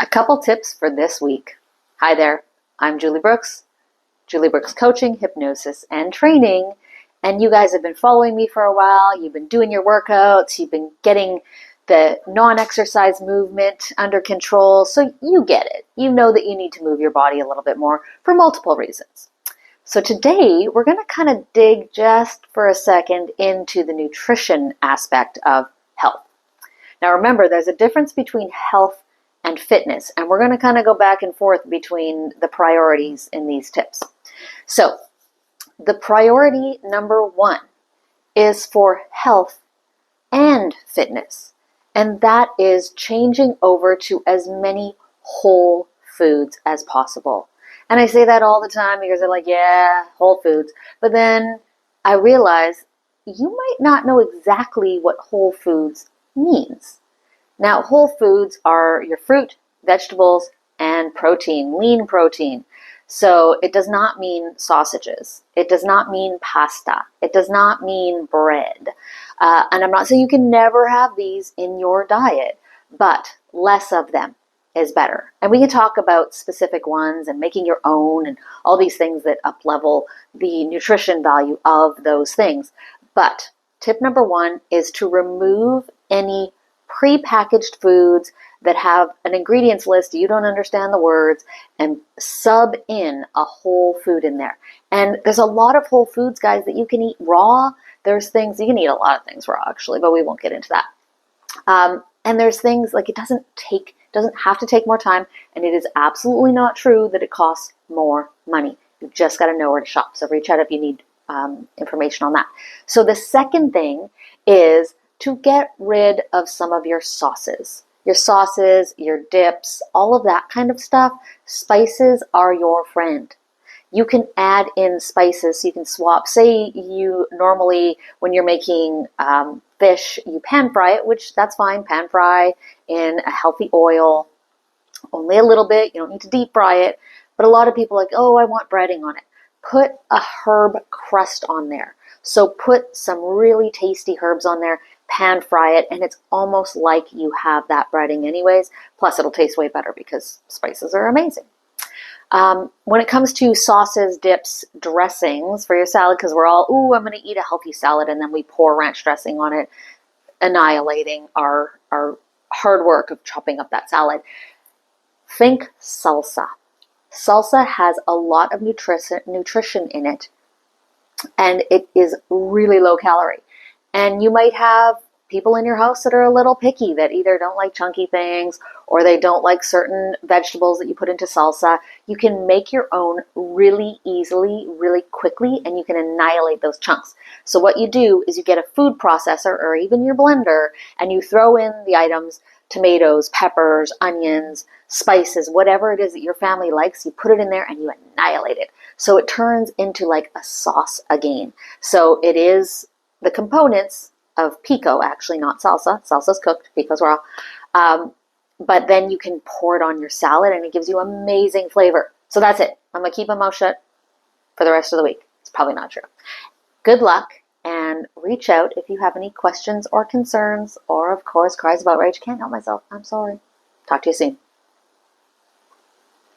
couple tips for this week. Hi there, I'm Julie Brooks Coaching, Hypnosis, and Training. And you guys have been following me for a while. You've been doing your workouts. You've been getting the non-exercise movement under control. So you get it. You know that you need to move your body a little bit more for multiple reasons. So today we're going to kind of dig just for a second into the nutrition aspect of health. Now remember, there's a difference between health and fitness, and we're going to kind of go back and forth between the priorities in these tips. So the priority number one is for health and fitness, and that is changing over to as many whole foods as possible. And I say that all the time because they're like, yeah, whole foods. But then I realize you might not know exactly what whole foods means. Now, whole foods are your fruit, vegetables, and protein, lean protein. So it does not mean sausages. It does not mean pasta. It does not mean bread. And I'm not saying you can never have these in your diet, but less of them is better. And we can talk about specific ones and making your own and all these things that up-level the nutrition value of those things. But tip number one is to remove any pre-packaged foods that have an ingredients list you don't understand the words, and sub in a whole food in there. And there's a lot of whole foods, guys, that you can eat raw. There's things, you can eat a lot of things raw actually, but we won't get into that. And there's things like it doesn't have to take more time, and it is absolutely not true that it costs more money. You've just got to know where to shop. So reach out if you need information on that. So the second thing is to get rid of some of your sauces. Your sauces, your dips, all of that kind of stuff. Spices are your friend. You can add in spices. You can swap. Say you normally, when you're making fish, you pan fry it, which that's fine. Pan fry in a healthy oil, only a little bit. You don't need to deep fry it. But a lot of people are like, oh, I want breading on it. Put a herb crust on there. So put some really tasty herbs on there, pan fry it, and it's almost like you have that breading anyways. Plus it'll taste way better because spices are amazing. When it comes to sauces, dips, dressings for your salad, because we're all, ooh, I'm going to eat a healthy salad, and then we pour ranch dressing on it, annihilating our hard work of chopping up that salad. Think salsa. Salsa has a lot of nutrition in it, and it is really low calorie. And you might have people in your house that are a little picky, that either don't like chunky things or they don't like certain vegetables that you put into salsa. You can make your own really easily, really quickly, and you can annihilate those chunks. So what you do is you get a food processor or even your blender, and you throw in the items, tomatoes, peppers, onions, spices, whatever it is that your family likes, you put it in there and you annihilate it. So it turns into like a sauce again. So it is the components of pico, actually, not salsa. Salsa's cooked, pico's raw. But then you can pour it on your salad and it gives you amazing flavor. So that's it. I'm going to keep my mouth shut for the rest of the week. It's probably not true. Good luck, and reach out if you have any questions or concerns, or of course cries about rage. Can't help myself. I'm sorry. Talk to you soon.